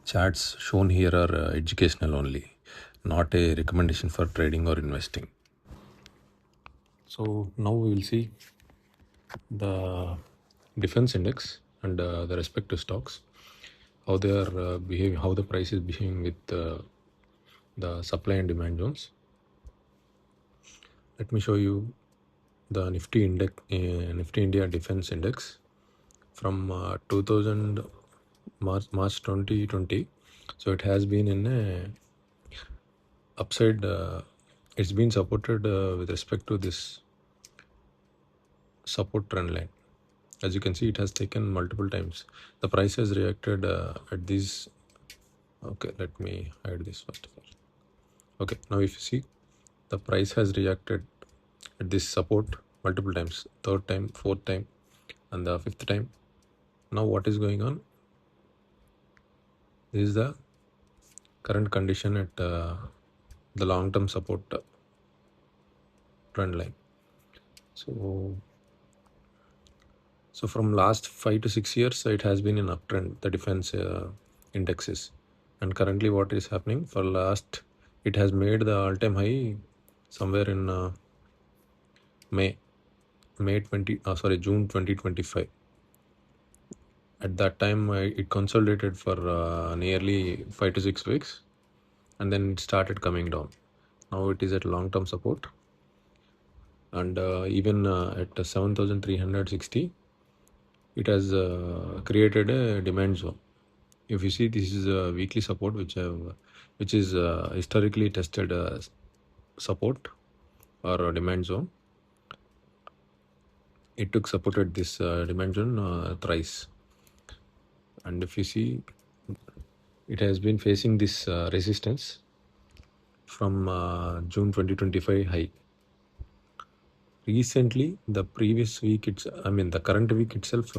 Charts shown here are educational only, not a recommendation for trading or investing. So now we will see the defense index and the respective stocks, how they are behaving, how the price is behaving with the supply and demand zones. Let me show you the Nifty index, Nifty India Defense Index from 2000 March 2020. So it has been in a upside. It's been supported with respect to this support trend line. As you can see, it has taken multiple times. The price has reacted at these. Okay, let me hide this first of all. Okay, now if you see, the price has reacted at this support multiple times, third time, fourth time, and the fifth time. Now what is going on? This is the current condition at the long-term support trend line. So from last 5 to 6 years, it has been an uptrend, the defense indexes. And currently what is happening for last, it has made the all-time high somewhere in June 2025. At that time, it consolidated for nearly 5 to 6 weeks, and then it started coming down. Now it is at long-term support, and even at 7,360, it has created a demand zone. If you see, this is a weekly support which is historically tested support or a demand zone. It took support at this demand zone thrice, and if you see, it has been facing this resistance from June 2025 high. Recently, the current week itself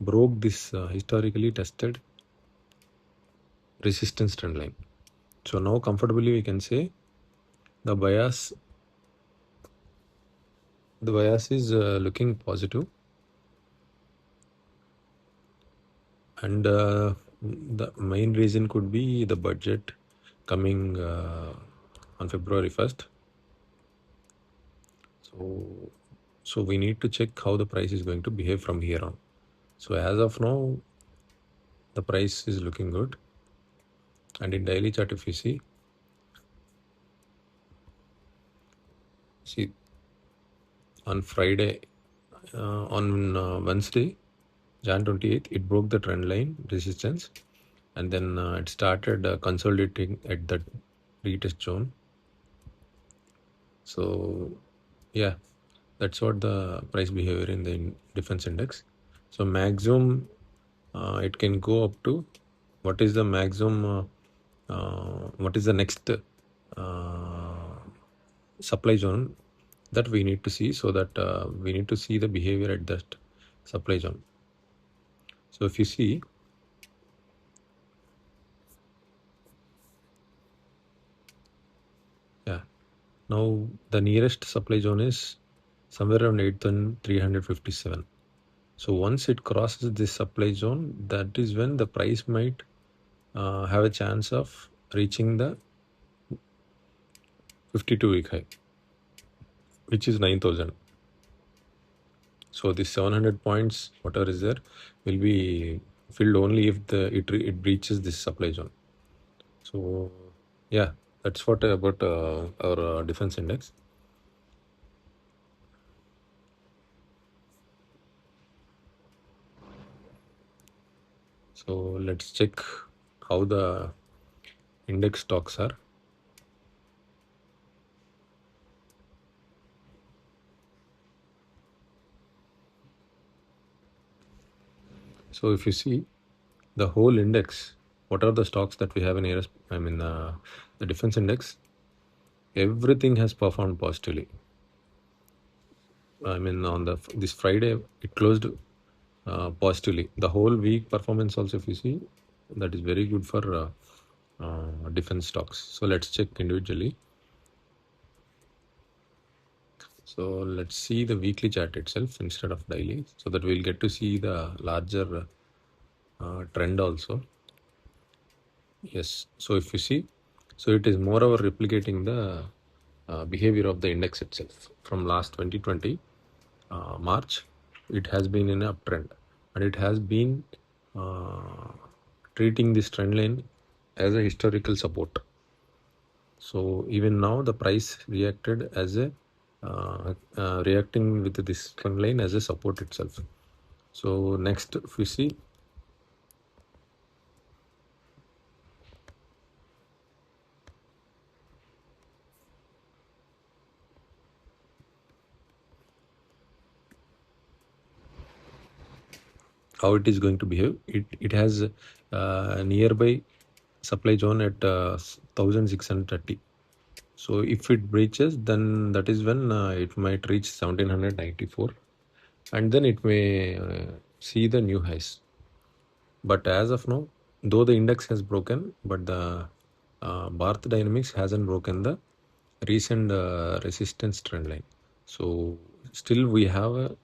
broke this historically tested resistance trend line. So now comfortably we can say the bias is looking positive, and the main reason could be the budget coming on February 1st. So we need to check how the price is going to behave from here on. So as of now, the price is looking good, and in daily chart, if you see on Friday, on Wednesday, Jan 28th, it broke the trend line resistance, and then it started consolidating at that retest zone. So yeah, that's what the price behavior in the defense index. So maximum, it can go up to, what is the maximum, what is the next supply zone that we need to see, so that we need to see the behavior at that supply zone. So if you see, now the nearest supply zone is somewhere around 8,357. So once it crosses this supply zone, that is when the price might have a chance of reaching the 52-week high, which is 9,000. So this 700 points, whatever is there, will be filled only if it breaches this supply zone. So yeah, that's what about our defense index. So let's check how the index stocks are. So if you see the whole index, what are the stocks that we have in Aerospace, the defense index, everything has performed positively. On this Friday, it closed positively. The whole week performance also, if you see, that is very good for defense stocks. So let's check individually. So let's see the weekly chart itself instead of daily, so that we'll get to see the larger trend also. Yes. So if you see, so it is moreover replicating the behavior of the index itself. From last 2020 March, it has been in an uptrend, and it has been uh, treating this trend line as a historical support. So even now the price reacted as a reacting with this trend line as a support itself. So next, if we see, how it is going to behave. It has nearby supply zone at 1630. So if it breaches, then that is when it might reach 1794, and then it may see the new highs. But as of now, though the index has broken, but the Bharat Dynamics hasn't broken the recent resistance trend line. So still we have a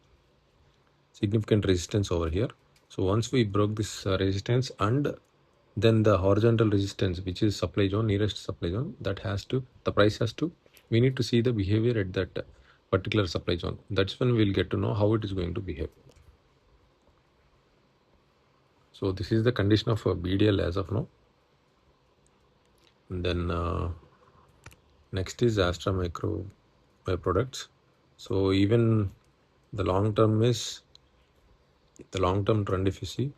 significant resistance over here. So once we broke this resistance, and then the horizontal resistance, which is supply zone, nearest supply zone, that has to, the price has to, we need to see the behavior at that particular supply zone. That's when we'll get to know how it is going to behave. So this is the condition of BDL as of now. And then next is Astra Micro products. So even the long term is the long term trend, if you see.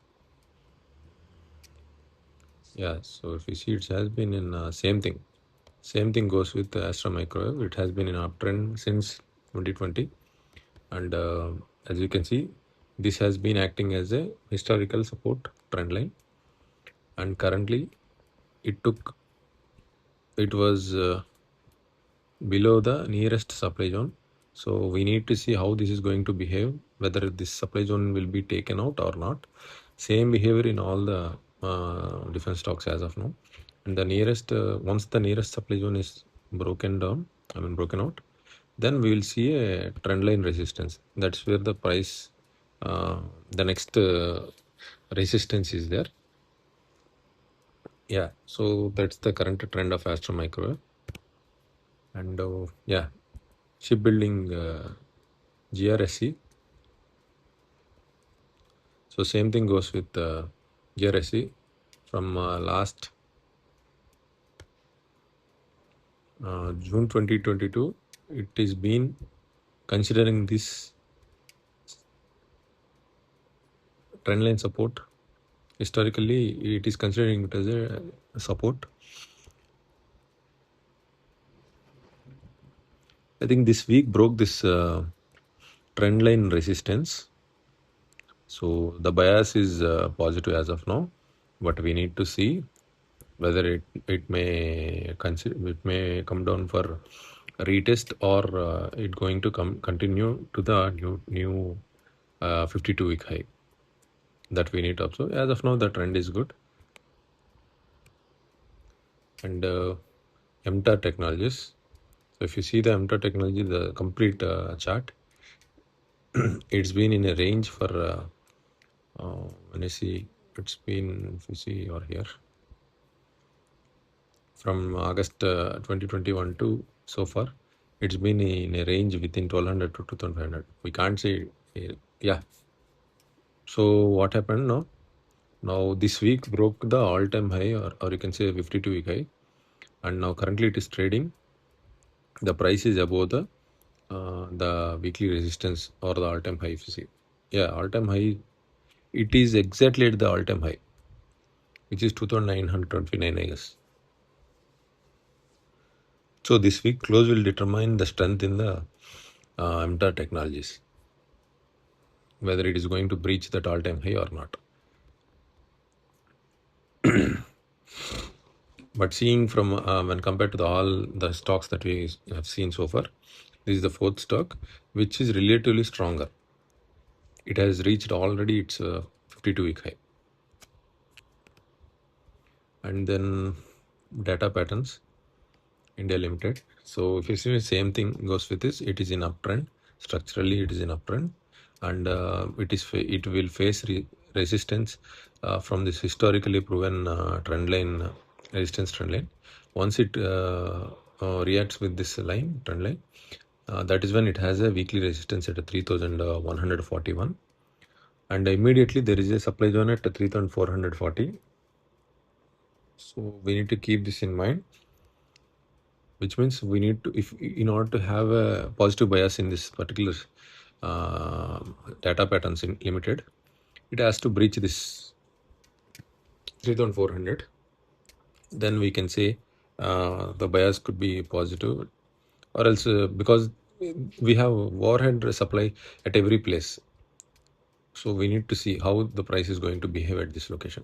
Yeah, so if you see, it has been in same thing. Same thing goes with Astra Microwave. It has been in uptrend since 2020, and as you can see, this has been acting as a historical support trend line. And currently, it was below the nearest supply zone. So we need to see how this is going to behave, whether this supply zone will be taken out or not. Same behavior in all the different stocks as of now. And the nearest, once the nearest supply zone is broken out, then we will see a trend line resistance. That's where the price, the next resistance is there. Yeah, so that's the current trend of Astro Microwave. And yeah, shipbuilding GRSE. So same thing goes with GRSE from last June 2022. It is been considering this trend line support. Historically, it is considering it as a support. I think this week broke this trend line resistance. So the bias is positive as of now, but we need to see whether it may come down for retest, or it going to continue to the new 52-week high. That we need to observe. As of now, the trend is good. And MTAR Technologies. So if you see the MTAR Technology, the complete chart, it's been in a range for NSE. It's been, if you see over here, from August 2021 to so far, it's been in a range within 1200 to 2500. We can't say, yeah. So what happened now? Now this week broke the all-time high, or you can say 52-week high, and now currently it is trading. The price is above the weekly resistance or the all-time high. If you see, yeah, all-time high, it is exactly at the all-time high, which is 2929, I guess. So this week close will determine the strength in the MTAR Technologies, whether it is going to breach that all-time high or not. But seeing from when compared to all the stocks that we have seen so far, this is the fourth stock which is relatively stronger. It has reached already its 52-week high. And then data patterns, India Limited. So if you see, the same thing goes with this. It is in uptrend. Structurally, it is in uptrend, and it will face resistance from this historically proven trend line resistance trend line. Once it reacts with this line, trend line, that is when it has a weekly resistance at 3141, and immediately there is a supply zone at 3440. So we need to keep this in mind, which means we need to, if in order to have a positive bias in this particular uh, data patterns in limited, it has to breach this 3400. Then we can say the bias could be positive, or else because we have overhead supply at every place, so we need to see how the price is going to behave at this location.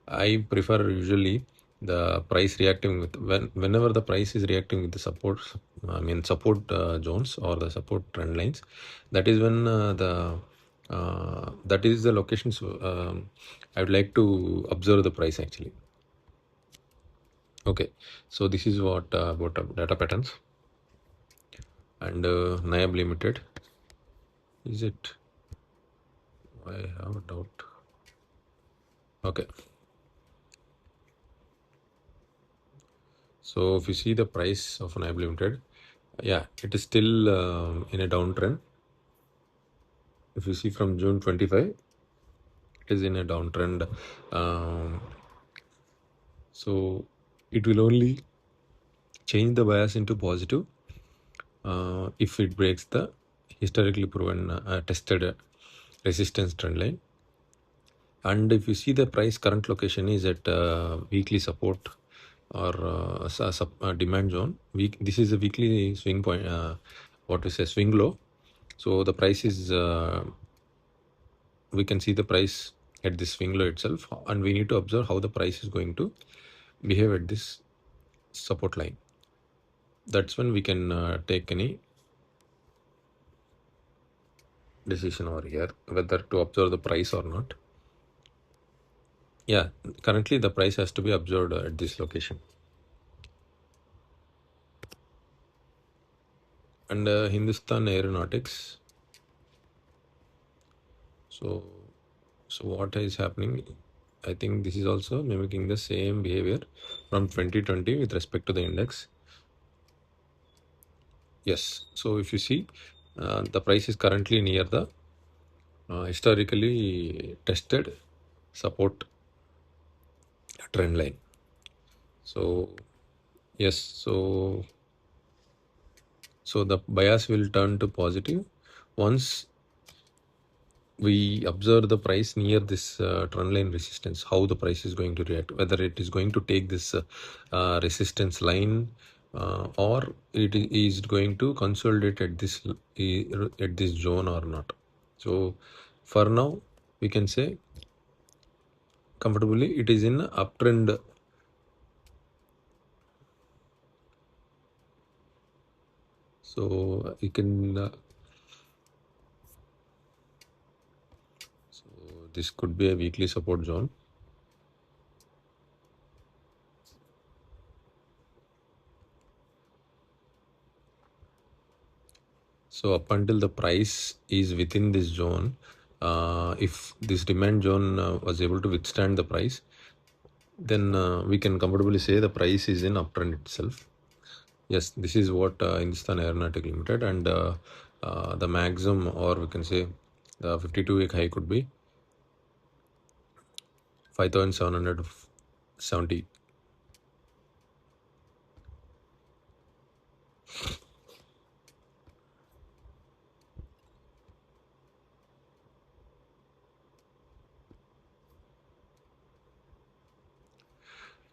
I prefer usually the price reacting with whenever the price is reacting with the support, I mean support zones or the support trend lines. That is when that is the locations I would like to observe the price actually. Okay, so this is what about data patterns and NIAB Limited. Is it? I have a doubt. Okay. So if you see the price of NIAB Limited, yeah, it is still in a downtrend. If you see from June 25, it is in a downtrend. Um, so it will only change the bias into positive if it breaks the historically proven tested resistance trend line. And if you see the price current location is at weekly support or demand zone, this is a weekly swing point, what we say swing low. So the price is, we can see the price at this swing low itself, and we need to observe how the price is going to behave at this support line. That's when we can take any decision over here, whether to observe the price or not. Yeah, currently the price has to be observed at this location. And Hindustan Aeronautics. So, so what is happening? I think this is also mimicking the same behavior from 2020 with respect to the index. Yes. So if you see, the price is currently near the historically tested support trend line. So yes. So the bias will turn to positive once we observe the price near this trend line resistance, how the price is going to react, whether it is going to take this resistance line or it is going to consolidate at this zone or not. So for now, we can say comfortably it is in uptrend. So you can so this could be a weekly support zone. So up until the price is within this zone, if this demand zone was able to withstand the price, then we can comfortably say the price is in uptrend itself. Yes, this is what Hindustan Aeronautic Limited, and the maximum, or we can say the 52-week high could be 5,770.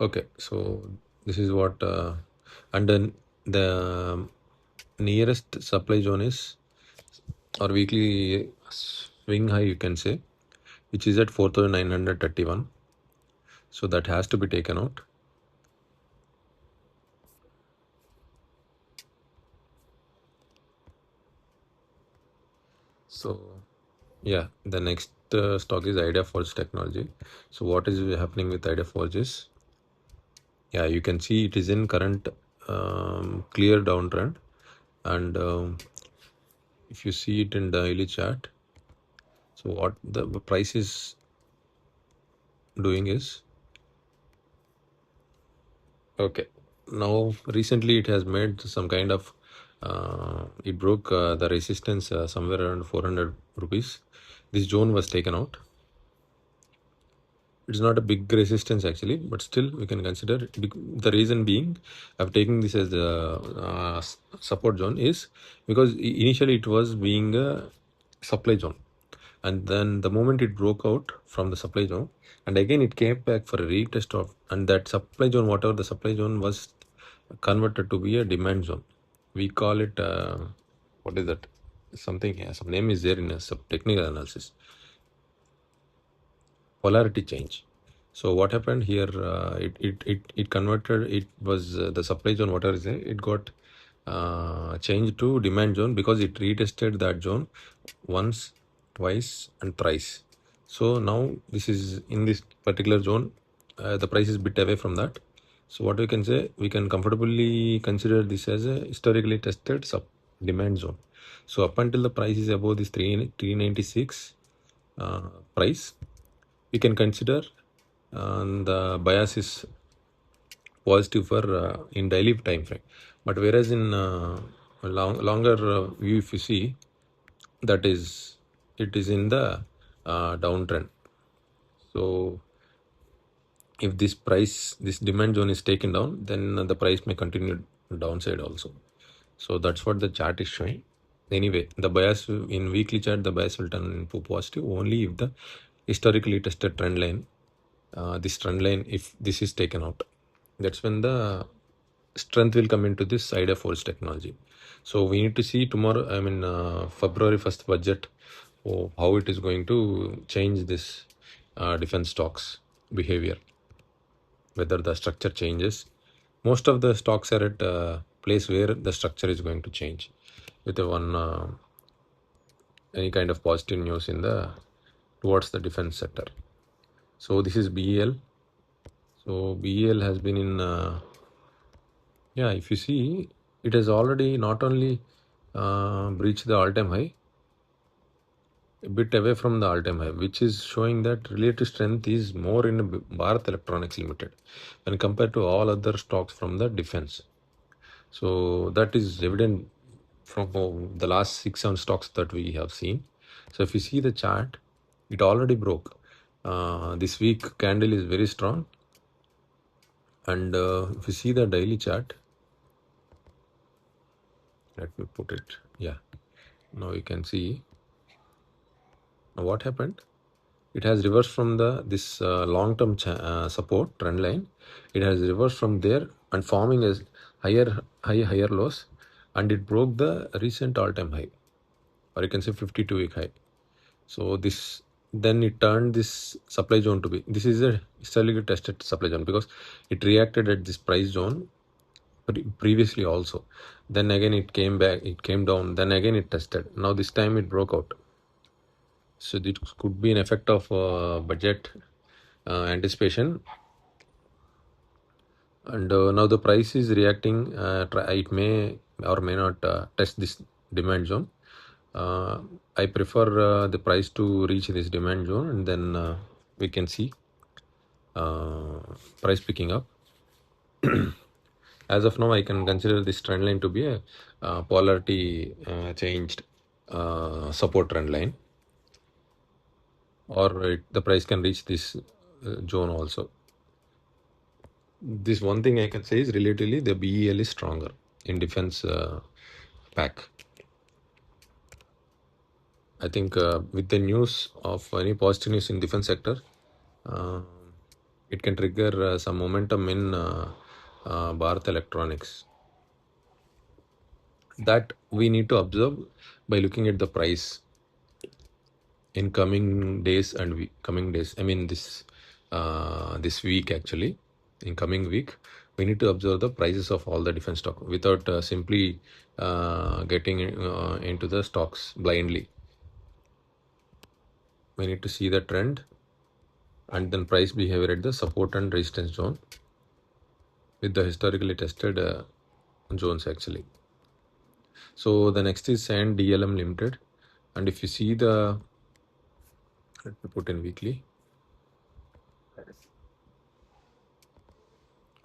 Okay, so this is what, and then the nearest supply zone is, or weekly swing high, you can say, which is at 4,931. So that has to be taken out. So yeah, the next stock is Idea Forge Technology. So what is happening with Idea Forge is, yeah, you can see it is in current clear downtrend, and if you see it in daily chart, so what the price is doing is, Okay. Now, recently it has made some kind of, it broke the resistance somewhere around 400 rupees. This zone was taken out. It's not a big resistance actually, but still we can consider it. The reason being, I've taken this as the support zone is because initially it was being a supply zone, and then the moment it broke out from the supply zone, and again it came back for a retest of, and that supply zone, whatever the supply zone was, converted to be a demand zone. We call it what is that? Something, yeah, some name is there in a technical analysis. Polarity change. So what happened here? It converted. It was the supply zone, whatever is there. It got changed to demand zone because it retested that zone once, twice, and thrice. So now this is in this particular zone. The price is bit away from that. So what we can say, we can comfortably consider this as a historically tested sub demand zone. So up until the price is above this 396 price, we can consider the bias is positive for in daily time frame. But whereas in longer view, if you see, that is, it is in the downtrend. So if this demand zone is taken down, then the price may continue downside also. So that's what the chart is showing. Anyway, the bias in weekly chart, the bias will turn into positive only if the historically tested trend line, this trend line, if this is taken out, that's when the strength will come into this side of force technology. So we need to see tomorrow, I mean, February 1st budget, how it is going to change this defense stocks behavior, whether the structure changes. Most of the stocks are at a place where the structure is going to change with a one any kind of positive news in the towards the defense sector. So this is BEL. So BEL has been in yeah. If you see, it has already not only breached the all-time high, a bit away from the all-time high, which is showing that relative strength is more in Bharat Electronics Limited when compared to all other stocks from the defense. So that is evident from the last 6 7 stocks that we have seen. So if you see the chart, it already broke. This week candle is very strong, and if you see the daily chart, let me put it. Yeah, now you can see. Now what happened? It has reversed from the this long-term support trend line. It has reversed from there and forming as higher lows, and it broke the recent all-time high, or you can say 52-week high. So this, then it turned this supply zone to be, this is a historically tested supply zone because it reacted at this price zone previously also. Then again it came back, it came down, then again it tested. Now this time it broke out. So this could be an effect of budget anticipation, and now the price is reacting. It may or may not test this demand zone. uh, I prefer the price to reach this demand zone, and then we can see uh, price picking up. As of now, I can consider this trend line to be a polarity changed support trend line, or the price can reach this zone also. This one thing I can say is relatively the BEL is stronger in defense pack. I think with the news of any positive news in defense sector, uh, it can trigger some momentum in Bharat Electronics. That we need to observe by looking at the price in coming days and coming days. I mean this week actually. In coming week, we need to observe the prices of all the different stock without simply getting into the stocks blindly. We need to see the trend and then price behavior at the support and resistance zone with the historically tested zones actually. So the next is Sand DLM Limited, and if you see the, let me put in weekly.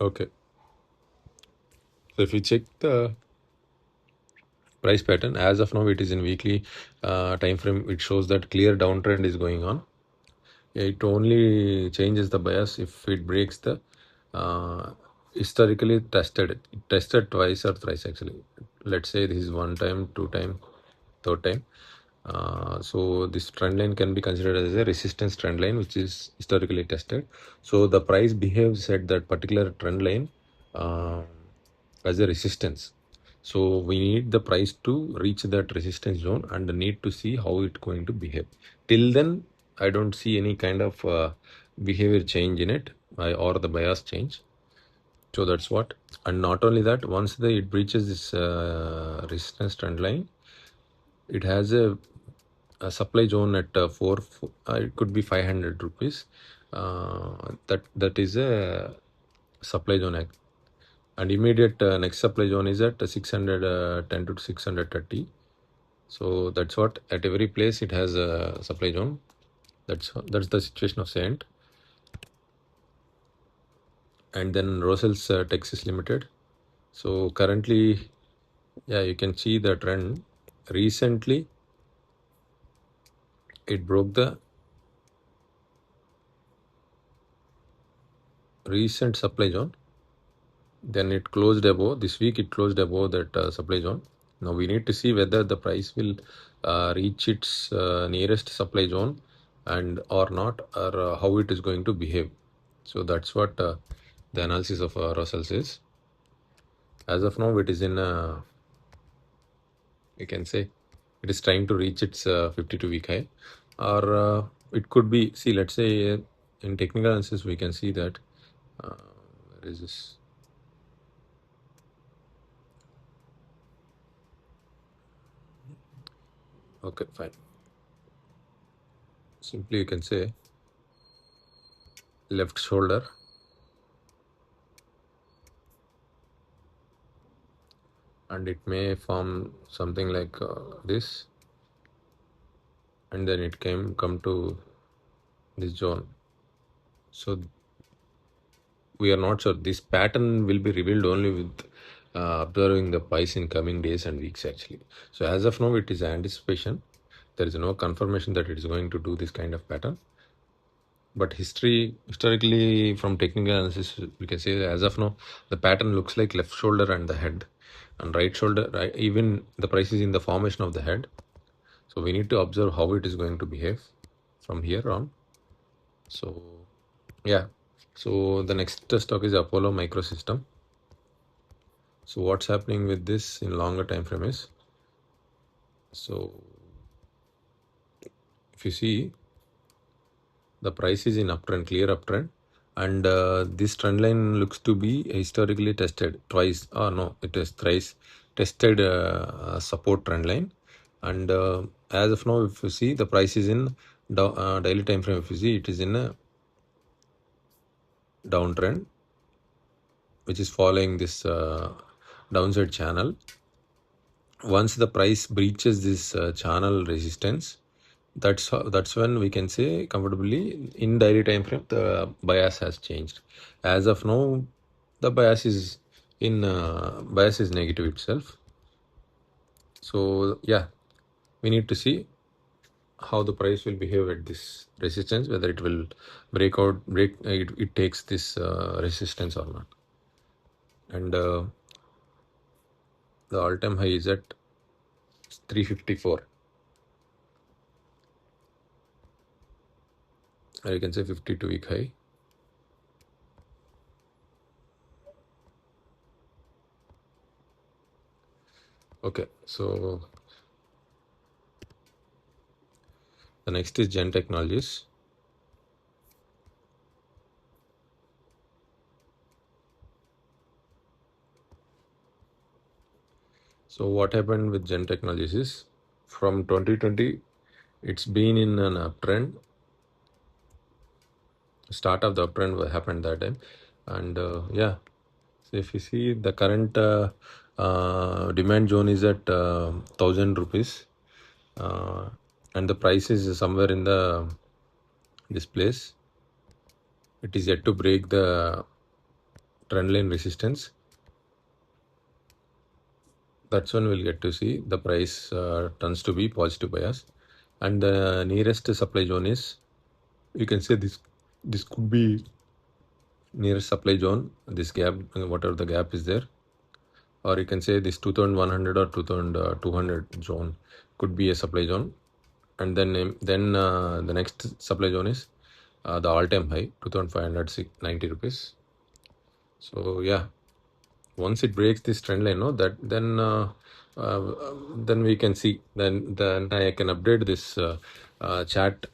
Okay. So if you check the price pattern, as of now it is in weekly time frame, it shows that clear downtrend is going on. It only changes the bias if it breaks the uh, historically tested. It tested twice or thrice actually. Let's say this is one time, two time, third time. So this trend line can be considered as a resistance trend line, which is historically tested. So the price behaves at that particular trend line uh, as a resistance. So we need the price to reach that resistance zone and need to see how it's going to behave. Till then, I don't see any kind of behavior change in it or the bias change. So that's what. And not only that, once it breaches this resistance trend line, it has a supply zone at it could be 500 rupees. That is a supply zone, and immediate next supply zone is at 610 to 630. So that's what, at every place it has a supply zone. That's the situation of Saint. And then Rosel's Texas Limited. So currently, yeah, you can see the trend. Recently, it broke the recent supply zone. Then it closed above. This week it closed above that supply zone. Now we need to see whether the price will reach its nearest supply zone and or not, or how it is going to behave. So that's what the analysis of Russell's is. As of now, it is in you can say it is trying to reach its 52-week high, or it could be. See, let's say in technical analysis we can see that where is this? Okay, fine. Simply you can say left shoulder, and it may form something like this, and then it come to this zone. So we are not sure. This pattern will be revealed only with observing the price in coming days and weeks actually. So as of now, it is anticipation. There is no confirmation that it is going to do this kind of pattern. But historically, from technical analysis, we can say that as of now, the pattern looks like left shoulder and the head, and right shoulder. Right, even the price is in the formation of the head. So we need to observe how it is going to behave from here on. So yeah. So the next stock is Apollo Microsystem. So what's happening with this in longer time frame is, so if you see, the price is in uptrend, clear uptrend, and this trend line looks to be historically tested twice. Oh no, it is thrice tested support trend line. And as of now, if you see, the price is in daily time frame. If you see, it is in a downtrend, which is following this downside channel. Once the price breaches this channel resistance, that's when we can say comfortably in daily time frame the bias has changed. As of now, the bias is negative itself. So yeah, we need to see how the price will behave at this resistance, whether it will it takes this resistance or not. And the all-time high is at 354, or you can say 52-week high. Okay, so the next is Gen Technologies. So what happened with Gen Technologies is, from 2020, it's been in an uptrend. Start of the uptrend happened that time, and yeah. So if you see, the current demand zone is at 1,000 rupees, and the price is somewhere in the this place. It is yet to break the trend line resistance. That's when we'll get to see the price turns to be positive bias. And the nearest supply zone is, you can say this could be nearest supply zone, this gap, whatever the gap is there, or you can say this 2100 or 2200 zone could be a supply zone. And then the next supply zone is the all-time high 2590 rupees. So yeah, once it breaks this trend line, no, that uh, then we can see, then I can update this chat.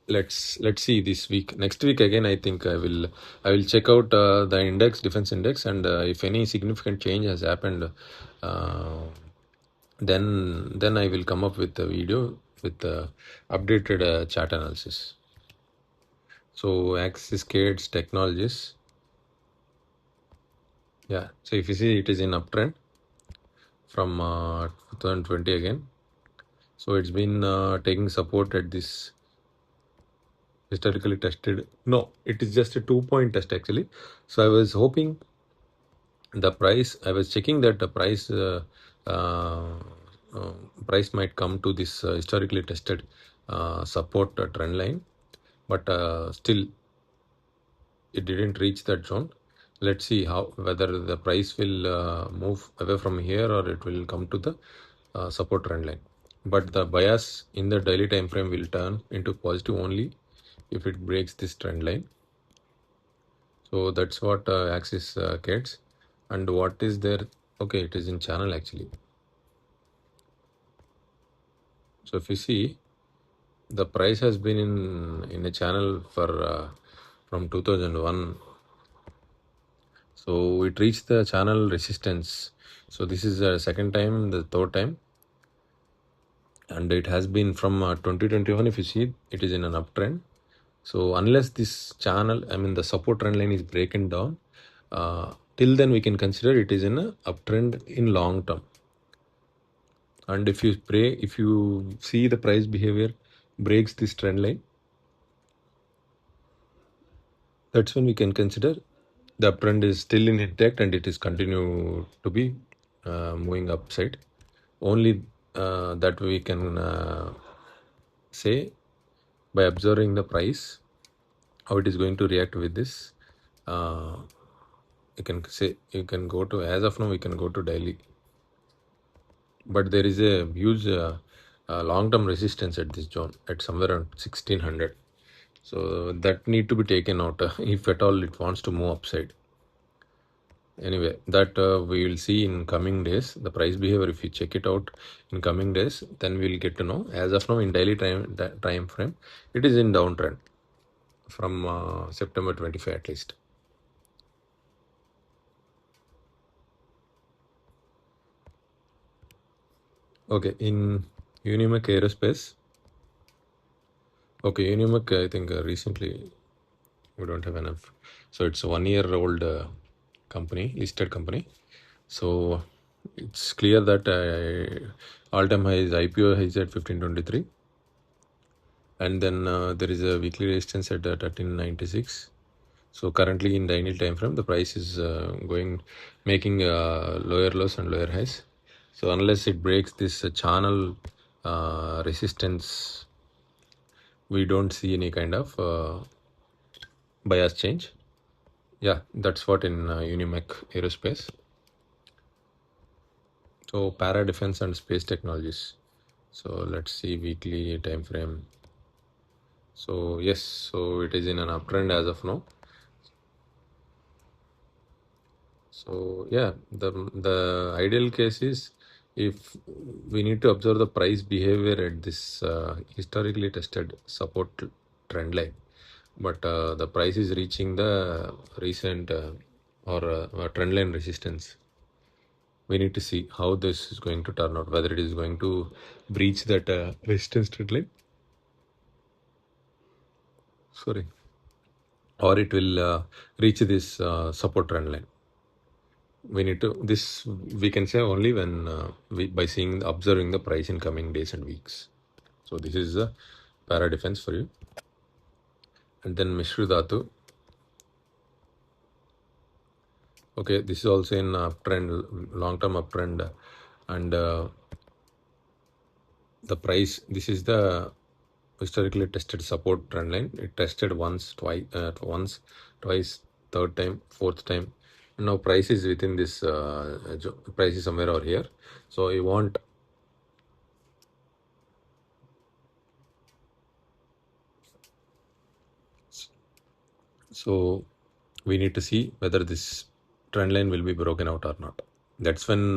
Let's see this week. Next week again, I think I will check out the index, defense index, and if any significant change has happened, uh, then I will come up with a video with updated chart analysis. So Axis Cades Technologies, yeah. So if you see, it is in uptrend from 2020 again. So it's been taking support at this historically tested. No, it is just a 2 point test actually. So I was hoping the price. I was checking that the uh, uh, price might come to this historically tested support trend line, but still it didn't reach that zone. Let's see how whether the price will move away from here or it will come to the support trend line. But the bias in the daily time frame will turn into positive only if it breaks this trend line. So that's what Axis gets. And what is there? Okay, it is in channel actually. So if you see, the price has been in a channel for from 2001. So it reached the channel resistance. So this is the second time, the third time, and it has been from 2021. If you see, it is in an uptrend. So unless this channel, I mean the support trend line is breaking down, till then we can consider it is in a uptrend in long term. And if you see the price behavior breaks this trend line, that's when we can consider the uptrend is still in intact and it is continue to be moving upside. Only that we can say by observing the price how it is going to react with this. Uh, you can say, you can go to, as of now we can go to daily, but there is a huge long-term resistance at this zone at somewhere around 1600. So that need to be taken out if at all it wants to move upside. Anyway, that we will see in coming days. The price behavior, if you check it out in coming days, then we'll get to know. As of now, in daily time frame, it is in downtrend from September 25 at least. Okay, in Unimac Aerospace. Okay, Unimac, I think recently we don't have enough. So it's a 1 year old company, listed company. So it's clear that all-time high is IPO is at 1523, and then there is a weekly resistance at 1396. So currently in daily time frame, the price is making lower lows and lower highs. So unless it breaks this channel resistance, we don't see any kind of bias change. Yeah, that's what in Unimac Aerospace. So para defense and space technologies. So let's see weekly time frame. So yes, so it is in an uptrend as of now. So yeah, the ideal case is if we need to observe the price behavior at this historically tested support trend line, but the price is reaching the recent or trend line resistance. We need to see how this is going to turn out, whether it is going to breach that resistance trend line, sorry, or it will reach this support trend line. We need to, this we can say only when by seeing, observing the price in coming days and weeks. So this is a para defense for you. And then Mishra Dhatu. Okay, this is also in uptrend, long-term uptrend, and the price. This is the historically tested support trend line. It tested once, twice, third time, fourth time. Now price is within this. Price is somewhere over here. So you want. So we need to see whether this trend line will be broken out or not. That's when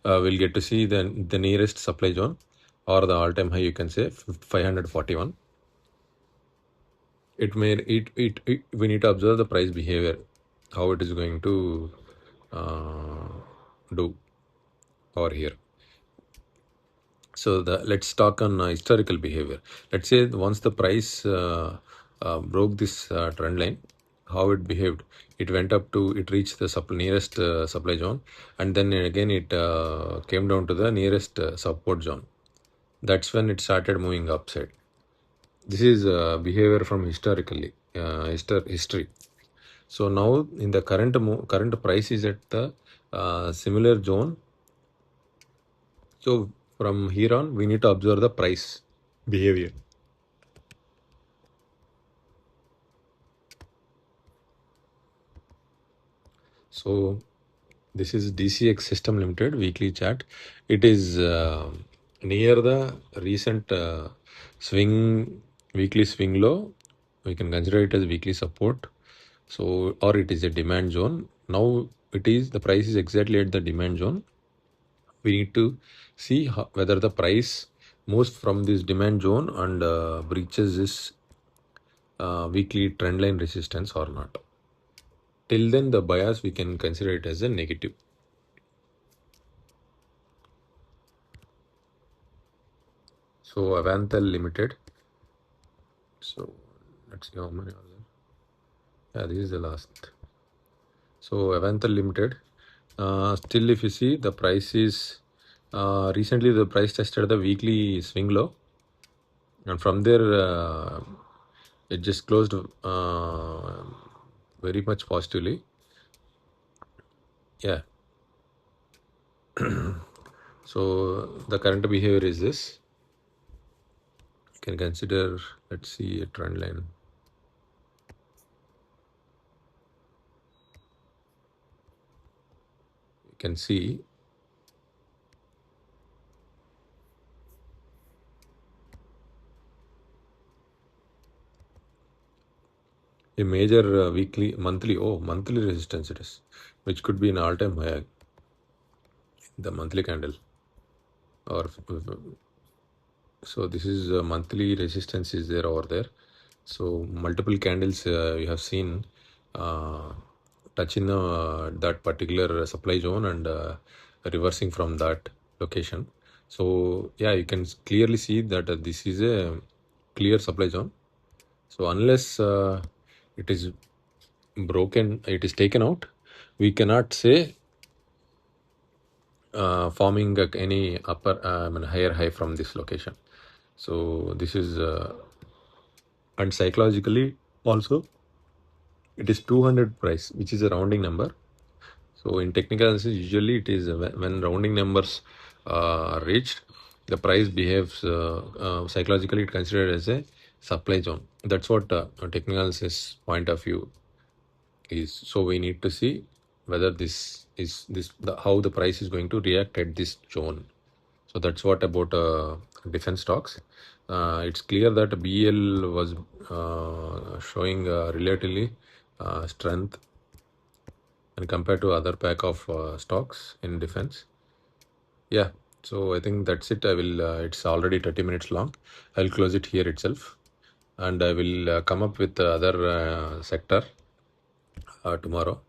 we'll get to see the nearest supply zone or the all-time high. You can say 541. It we need to observe the price behavior, how it is going to uh, do over here. So let's talk on historical behavior. Let's say once the price broke this trend line, how it behaved. It went up to, it reached the nearest supply zone, and then again it came down to the nearest support zone. That's when it started moving upside. This is behavior from history. So now in the current price is at the similar zone. So from here on, we need to observe the price behavior. So this is DCX System Limited weekly chart. It is near the recent weekly swing low. We can consider it as weekly support. So, or it is a demand zone. Now the price is exactly at the demand zone. We need to see whether the price moves from this demand zone and breaches this weekly trend line resistance or not. Till then, the bias we can consider it as a negative. So Avanthal Limited. So let's see how many are there. Yeah, this is the last. So Avanthal Limited. Still, if you see, the price is recently the price tested the weekly swing low, and from there it just closed very much positively. Yeah. So the current behavior is this. You can consider, let's see, a trend line. You can see a major monthly resistance it is, which could be an all-time high, the monthly candle, or so this is monthly resistance is there over there. So multiple candles you have seen touching that particular supply zone and reversing from that location. So yeah, you can clearly see that this is a clear supply zone. So unless it is broken, it is taken out, we cannot say forming any higher high from this location. So this is and psychologically also it is 200 price, which is a rounding number. So in technical analysis, usually it is when rounding numbers are reached, the price behaves psychologically. It considered as a supply zone. That's what technical analysis point of view is. So we need to see whether how the price is going to react at this zone. So that's what about defense stocks. It's clear that BL was showing relatively strength and compared to other pack of stocks in defense. Yeah, so I think that's it. I will. It's already 30 minutes long. I'll close it here itself, and I will come up with the other sector tomorrow.